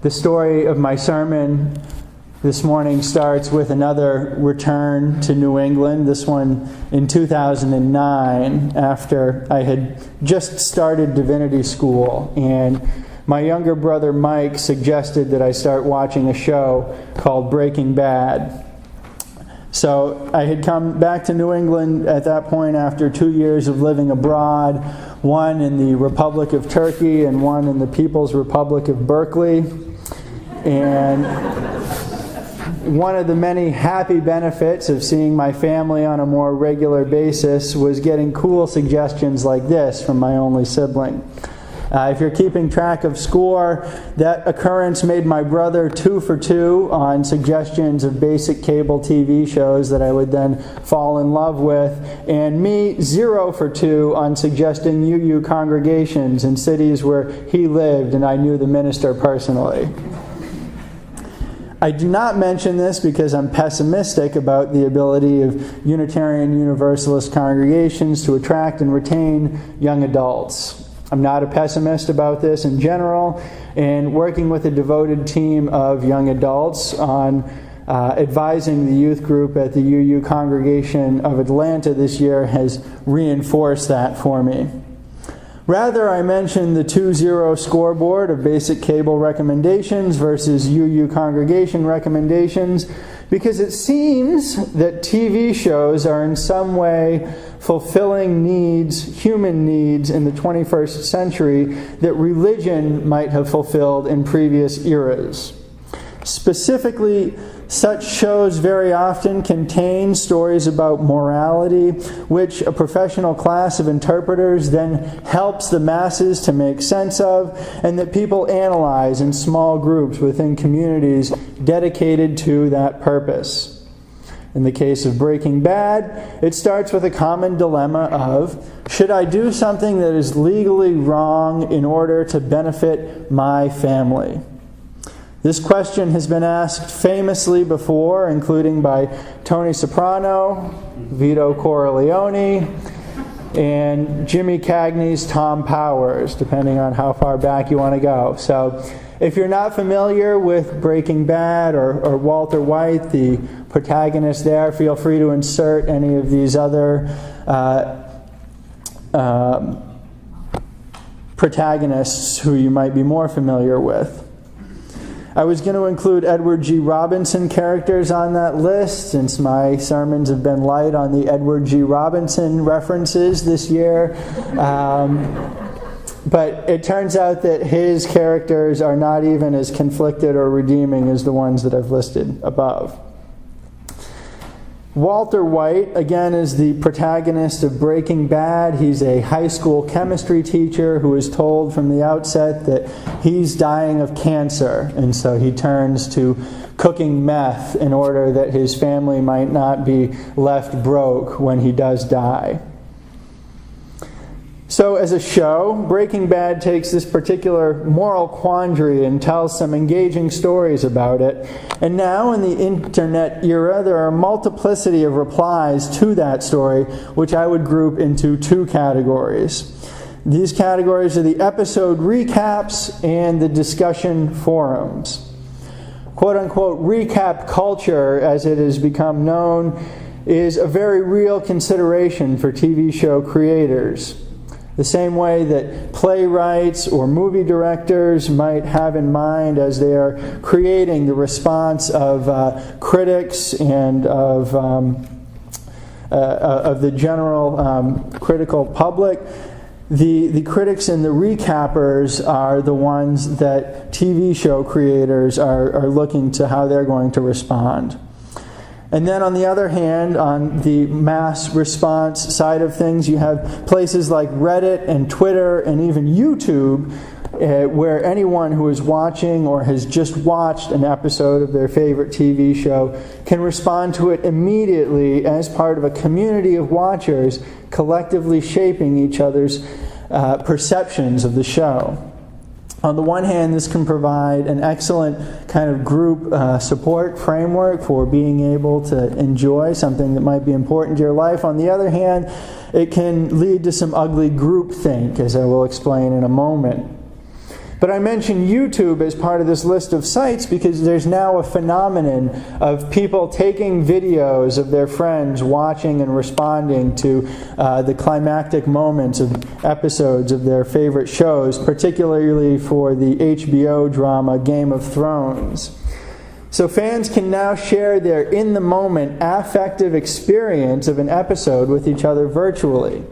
The story of my sermon this morning starts with another return to New England, this one in 2009, after I had just started divinity school, and my younger brother Mike suggested that I start watching a show called Breaking Bad. So I had come back to New England at that point after 2 years of living abroad, one in the Republic of Turkey and one in the People's Republic of Berkeley. And one of the many happy benefits of seeing my family on a more regular basis was getting cool suggestions like this from my only sibling. If you're keeping track of score, that occurrence made my brother 2 for 2 on suggestions of basic cable TV shows that I would then fall in love with, and me 0 for 2 on suggesting UU congregations in cities where he lived and I knew the minister personally. I do not mention this because I'm pessimistic about the ability of Unitarian Universalist congregations to attract and retain young adults. I'm not a pessimist about this in general, and working with a devoted team of young adults on advising the youth group at the UU Congregation of Atlanta this year has reinforced that for me. Rather, I mentioned the 2-0 scoreboard of basic cable recommendations versus UU congregation recommendations because it seems that TV shows are in some way fulfilling needs, human needs in the 21st century that religion might have fulfilled in previous eras. Specifically, such shows very often contain stories about morality, which a professional class of interpreters then helps the masses to make sense of, and that people analyze in small groups within communities dedicated to that purpose. In the case of Breaking Bad, it starts with a common dilemma of, should I do something that is legally wrong in order to benefit my family? This question has been asked famously before, including by Tony Soprano, Vito Corleone, and Jimmy Cagney's Tom Powers, depending on how far back you want to go. So if you're not familiar with Breaking Bad or Walter White, the protagonist there, feel free to insert any of these other protagonists who you might be more familiar with. I was going to include Edward G. Robinson characters on that list, since my sermons have been light on the Edward G. Robinson references this year. But it turns out that his characters are not even as conflicted or redeeming as the ones that I've listed above. Walter White, again, is the protagonist of Breaking Bad. He's a high school chemistry teacher who is told from the outset that he's dying of cancer, and so he turns to cooking meth in order that his family might not be left broke when he does die. So as a show, Breaking Bad takes this particular moral quandary and tells some engaging stories about it. And now in the internet era, there are a multiplicity of replies to that story, which I would group into 2 categories. These categories are the episode recaps and the discussion forums. Quote-unquote recap culture, as it has become known, is a very real consideration for TV show creators. The same way that playwrights or movie directors might have in mind as they are creating the response of critics and of the general critical public, the critics and the recappers are the ones that TV show creators are looking to how they're going to respond. And then on the other hand, on the mass response side of things, you have places like Reddit and Twitter and even YouTube, where anyone who is watching or has just watched an episode of their favorite TV show can respond to it immediately as part of a community of watchers collectively shaping each other's perceptions of the show. On the one hand, this can provide an excellent kind of group support framework for being able to enjoy something that might be important to your life. On the other hand, it can lead to some ugly groupthink, as I will explain in a moment. But I mention YouTube as part of this list of sites because there's now a phenomenon of people taking videos of their friends watching and responding to the climactic moments of episodes of their favorite shows, particularly for the HBO drama Game of Thrones. So fans can now share their in-the-moment affective experience of an episode with each other virtually.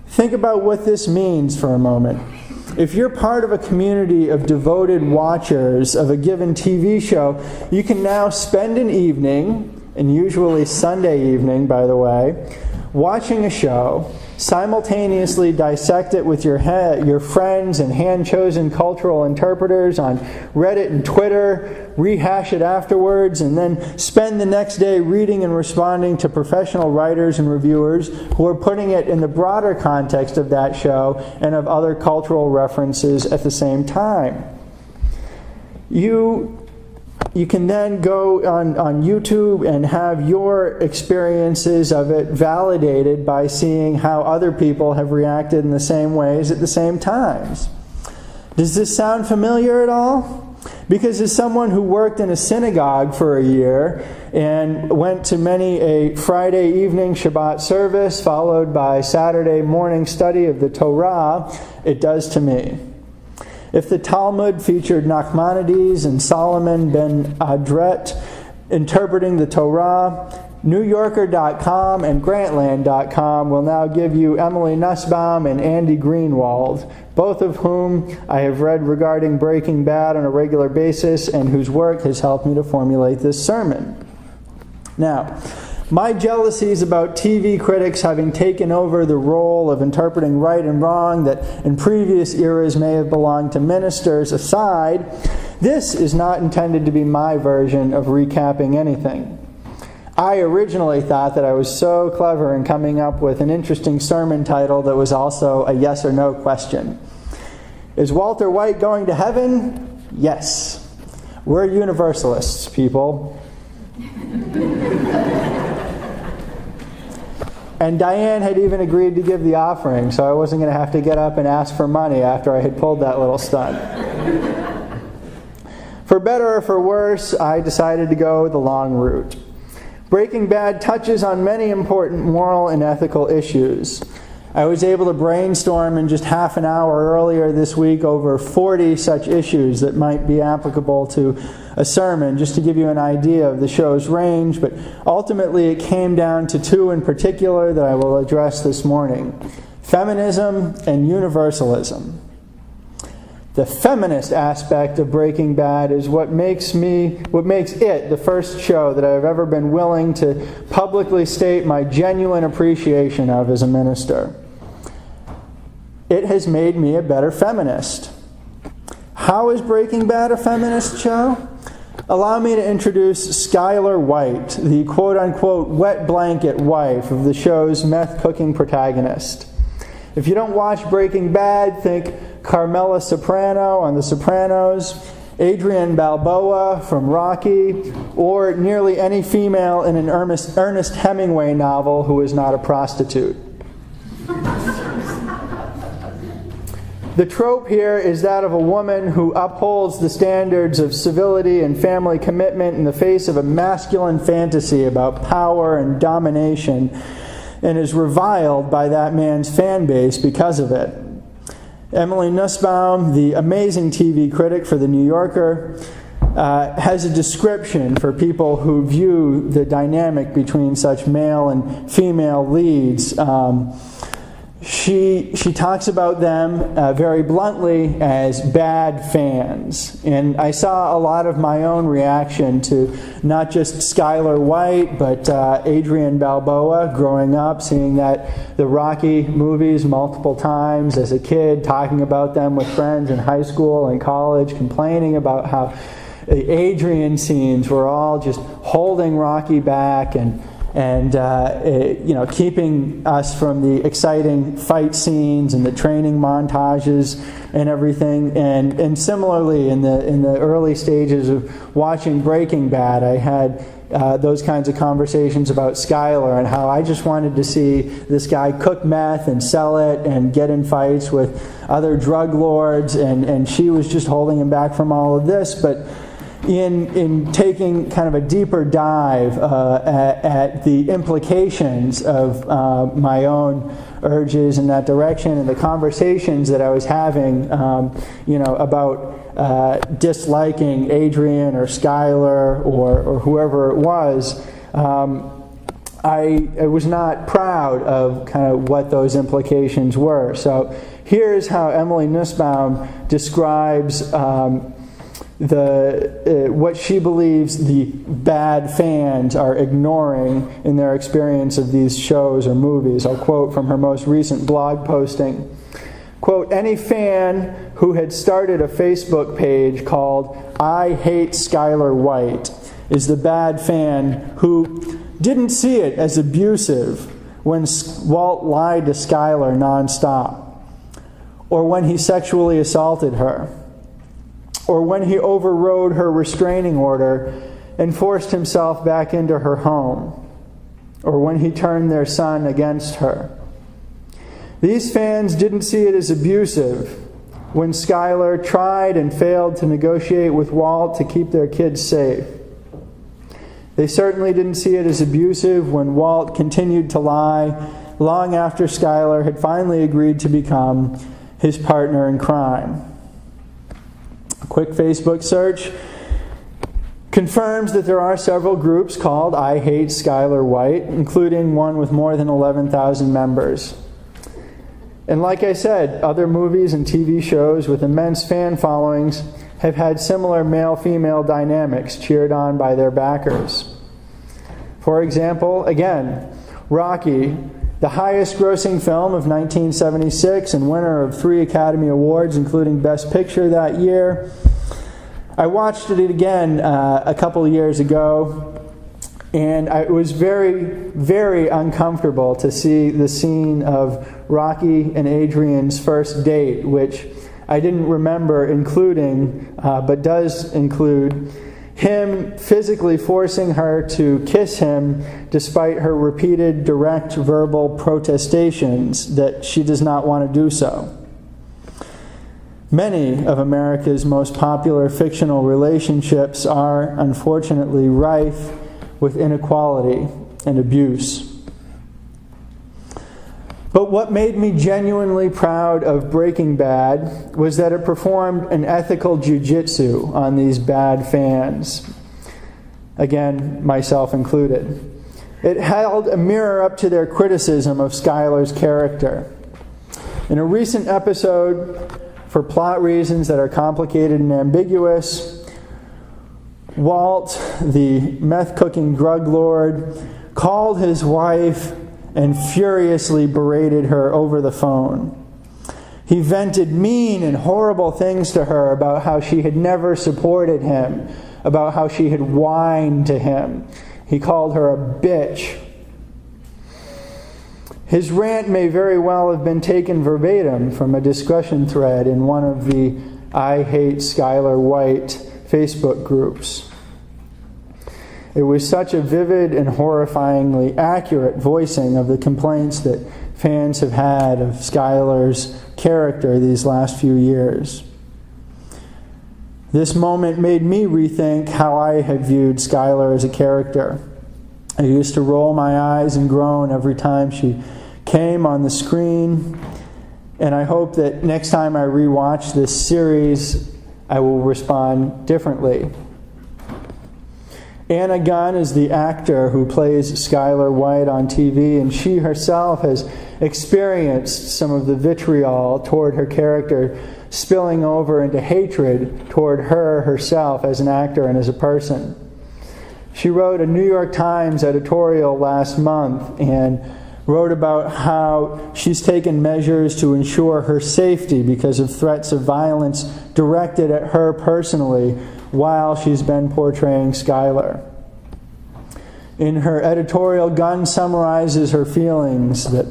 Think about what this means for a moment. If you're part of a community of devoted watchers of a given TV show, you can now spend an evening, and usually Sunday evening, by the way, watching a show, simultaneously dissect it with your friends and hand-chosen cultural interpreters on Reddit and Twitter, rehash it afterwards, and then spend the next day reading and responding to professional writers and reviewers who are putting it in the broader context of that show and of other cultural references at the same time. You can then go on YouTube and have your experiences of it validated by seeing how other people have reacted in the same ways at the same times. Does this sound familiar at all? Because as someone who worked in a synagogue for a year and went to many a Friday evening Shabbat service followed by Saturday morning study of the Torah, it does to me. If the Talmud featured Nachmanides and Solomon ben Adret interpreting the Torah, NewYorker.com and Grantland.com will now give you Emily Nussbaum and Andy Greenwald, both of whom I have read regarding Breaking Bad on a regular basis and whose work has helped me to formulate this sermon. Now, my jealousies about TV critics having taken over the role of interpreting right and wrong that in previous eras may have belonged to ministers aside, this is not intended to be my version of recapping anything. I originally thought that I was so clever in coming up with an interesting sermon title that was also a yes or no question. Is Walter White going to heaven? Yes. We're universalists, people. And Diane had even agreed to give the offering, so I wasn't going to have to get up and ask for money after I had pulled that little stunt. For better or for worse, I decided to go the long route. Breaking Bad touches on many important moral and ethical issues. I was able to brainstorm in just half an hour earlier this week over 40 such issues that might be applicable to a sermon, just to give you an idea of the show's range, but ultimately it came down to two in particular that I will address this morning: feminism and universalism. The feminist aspect of Breaking Bad is what makes it the first show that I've ever been willing to publicly state my genuine appreciation of as a minister. It has made me a better feminist. How is Breaking Bad a feminist show? Allow me to introduce Skylar White, the quote-unquote wet blanket wife of the show's meth-cooking protagonist. If you don't watch Breaking Bad, think Carmela Soprano on The Sopranos, Adrienne Balboa from Rocky, or nearly any female in an Ernest Hemingway novel who is not a prostitute. The trope here is that of a woman who upholds the standards of civility and family commitment in the face of a masculine fantasy about power and domination, and is reviled by that man's fan base because of it. Emily Nussbaum, the amazing TV critic for The New Yorker, has a description for people who view the dynamic between such male and female leads. She talks about them very bluntly as bad fans. And I saw a lot of my own reaction to not just Skylar White, but Adrienne Balboa growing up, seeing the Rocky movies multiple times as a kid, talking about them with friends in high school and college, complaining about how the Adrian scenes were all just holding Rocky back and keeping us from the exciting fight scenes and the training montages and everything. And similarly, in the early stages of watching Breaking Bad, I had those kinds of conversations about Skylar and how I just wanted to see this guy cook meth and sell it and get in fights with other drug lords, and she was just holding him back from all of this. But in taking kind of a deeper dive at the implications of my own urges in that direction and the conversations that I was having, about disliking Adrian or Skylar or whoever it was, I was not proud of kind of what those implications were. So here's how Emily Nussbaum describes what she believes the bad fans are ignoring in their experience of these shows or movies. I'll quote from her most recent blog posting. Quote, "Any fan who had started a Facebook page called I Hate Skylar White is the bad fan who didn't see it as abusive when Walt lied to Skylar nonstop, or when he sexually assaulted her, or when he overrode her restraining order and forced himself back into her home, or when he turned their son against her. These fans didn't see it as abusive when Skylar tried and failed to negotiate with Walt to keep their kids safe. They certainly didn't see it as abusive when Walt continued to lie long after Skylar had finally agreed to become his partner in crime." A quick Facebook search confirms that there are several groups called I Hate Skylar White, including one with more than 11,000 members. And like I said, other movies and TV shows with immense fan followings have had similar male-female dynamics cheered on by their backers. For example, again, Rocky, the highest-grossing film of 1976 and winner of 3 Academy Awards, including Best Picture that year. I watched it again a couple of years ago, and it was very, very uncomfortable to see the scene of Rocky and Adrian's first date, which I didn't remember including, but does include him physically forcing her to kiss him despite her repeated direct verbal protestations that she does not want to do so. Many of America's most popular fictional relationships are, unfortunately, rife with inequality and abuse. But what made me genuinely proud of Breaking Bad was that it performed an ethical jujitsu on these bad fans. Again, myself included. It held a mirror up to their criticism of Skylar's character. In a recent episode, for plot reasons that are complicated and ambiguous, Walt, the meth-cooking drug lord, called his wife and furiously berated her over the phone. He vented mean and horrible things to her about how she had never supported him, about how she had whined to him. He called her a bitch. His rant may very well have been taken verbatim from a discussion thread in one of the I Hate Skylar White Facebook groups. It was such a vivid and horrifyingly accurate voicing of the complaints that fans have had of Skylar's character these last few years. This moment made me rethink how I had viewed Skylar as a character. I used to roll my eyes and groan every time she came on the screen, and I hope that next time I rewatch this series, I will respond differently. Anna Gunn is the actor who plays Skylar White on TV, and she herself has experienced some of the vitriol toward her character spilling over into hatred toward her herself as an actor and as a person. She wrote a New York Times editorial last month and wrote about how she's taken measures to ensure her safety because of threats of violence directed at her personally while she's been portraying Skylar. In her editorial, Gunn summarizes her feelings that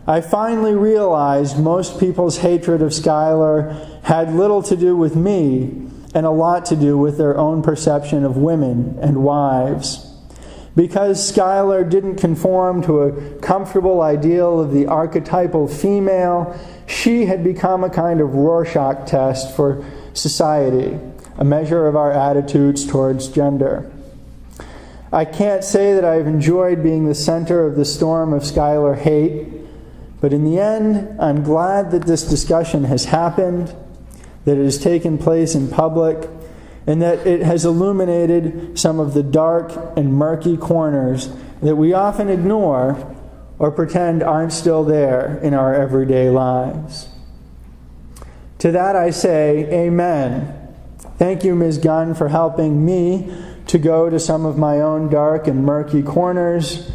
I finally realized most people's hatred of Skylar had little to do with me and a lot to do with their own perception of women and wives. Because Schuyler didn't conform to a comfortable ideal of the archetypal female, she had become a kind of Rorschach test for society, a measure of our attitudes towards gender. I can't say that I've enjoyed being the center of the storm of Schuyler hate, but in the end, I'm glad that this discussion has happened, that it has taken place in public, and that it has illuminated some of the dark and murky corners that we often ignore or pretend aren't still there in our everyday lives. To that I say, amen. Thank you, Ms. Gunn, for helping me to go to some of my own dark and murky corners,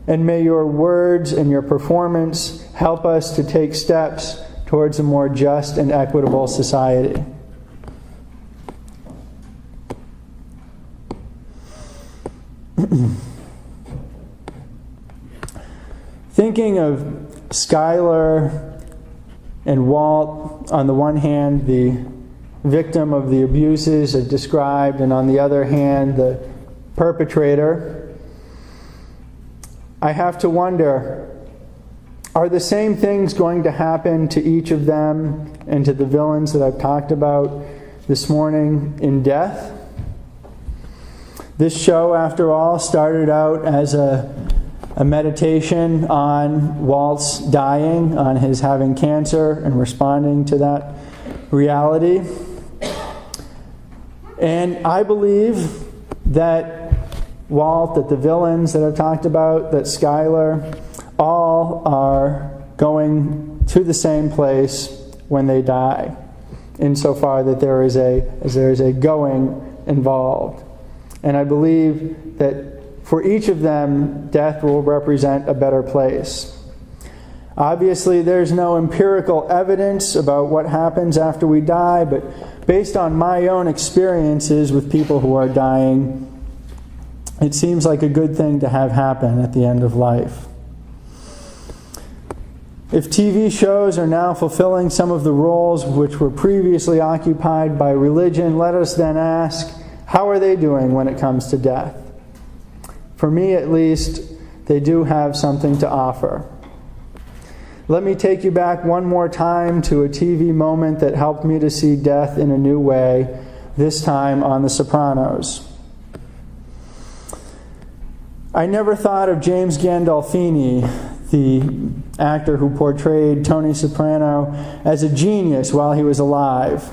and may your words and your performance help us to take steps towards a more just and equitable society. Thinking of Schuyler and Walt, on the one hand, the victim of the abuses I've described, and on the other hand, the perpetrator, I have to wonder, are the same things going to happen to each of them and to the villains that I've talked about this morning in death? This show, after all, started out as a meditation on Walt's dying, on his having cancer and responding to that reality. And I believe that Walt, that the villains that I've talked about, that Schuyler, all are going to the same place when they die, insofar that there is a going involved. And I believe that for each of them, death will represent a better place. Obviously, there's no empirical evidence about what happens after we die, but based on my own experiences with people who are dying, it seems like a good thing to have happen at the end of life. If TV shows are now fulfilling some of the roles which were previously occupied by religion, let us then ask, how are they doing when it comes to death? For me, at least, they do have something to offer. Let me take you back one more time to a TV moment that helped me to see death in a new way, this time on The Sopranos. I never thought of James Gandolfini, the actor who portrayed Tony Soprano, as a genius while he was alive.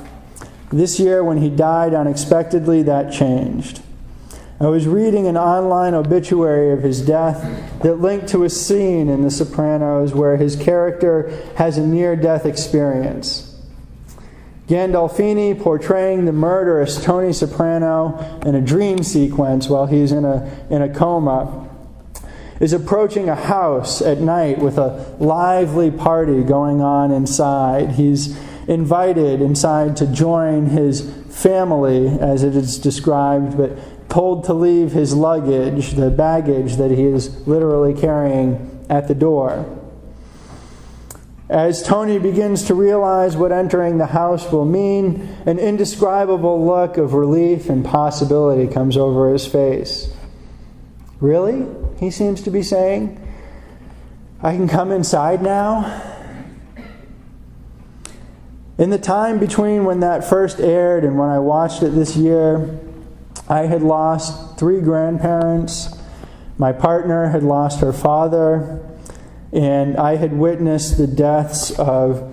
This year, when he died unexpectedly, that changed. I was reading an online obituary of his death that linked to a scene in The Sopranos where his character has a near-death experience. Gandolfini, portraying the murderous Tony Soprano in a dream sequence while he's in a coma, is approaching a house at night with a lively party going on inside. He's invited inside to join his family, as it is described, but told to leave his luggage, the baggage that he is literally carrying, at the door. As Tony begins to realize what entering the house will mean, an indescribable look of relief and possibility comes over his face. Really? He seems to be saying. I can come inside now? In the time between when that first aired and when I watched it this year, I had lost 3 grandparents. My partner had lost her father, and I had witnessed the deaths of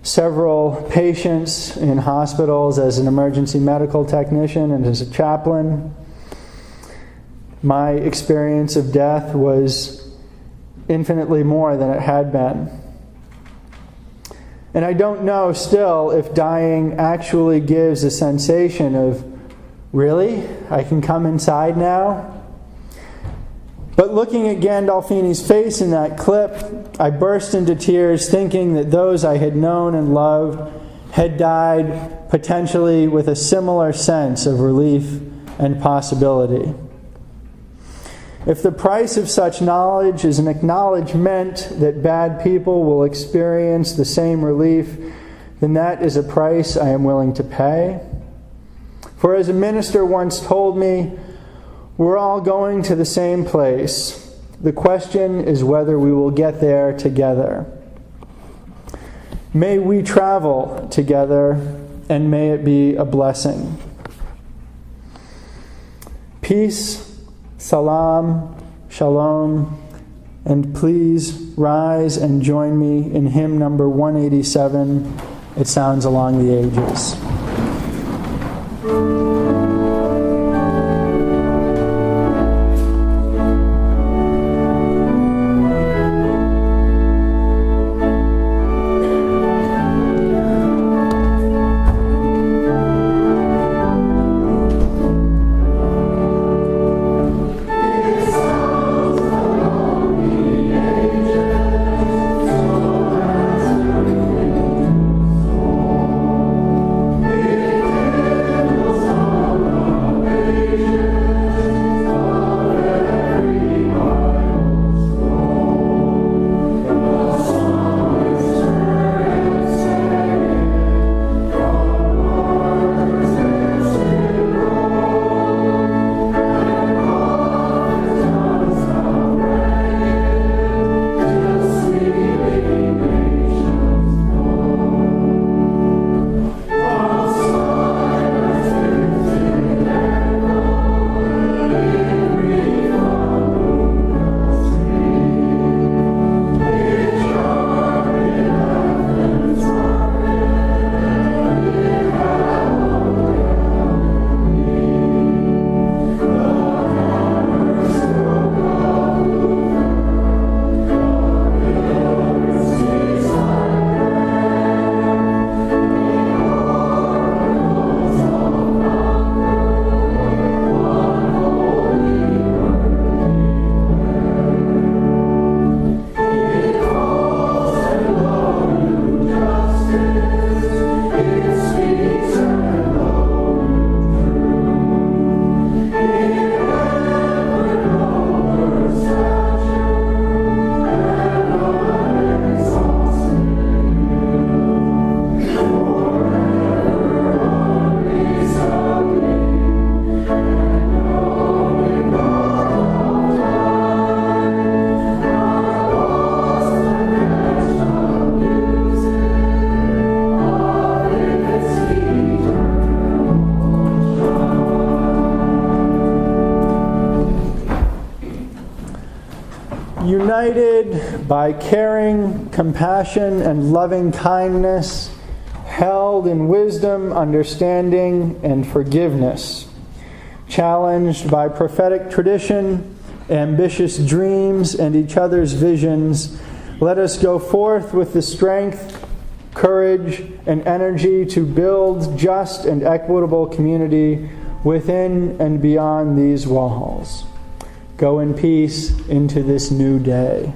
several patients in hospitals as an emergency medical technician and as a chaplain. My experience of death was infinitely more than it had been. And I don't know still if dying actually gives a sensation of, really? I can come inside now? But looking at Gandolfini's face in that clip, I burst into tears thinking that those I had known and loved had died potentially with a similar sense of relief and possibility. If the price of such knowledge is an acknowledgement that bad people will experience the same relief, then that is a price I am willing to pay. For as a minister once told me, we're all going to the same place. The question is whether we will get there together. May we travel together, and may it be a blessing. Peace, salam, shalom, and please rise and join me in hymn number 187. It sounds along the ages. United by caring, compassion, and loving kindness, held in wisdom, understanding, and forgiveness, challenged by prophetic tradition, ambitious dreams, and each other's visions, let us go forth with the strength, courage, and energy to build just and equitable community within and beyond these walls. Go in peace into this new day.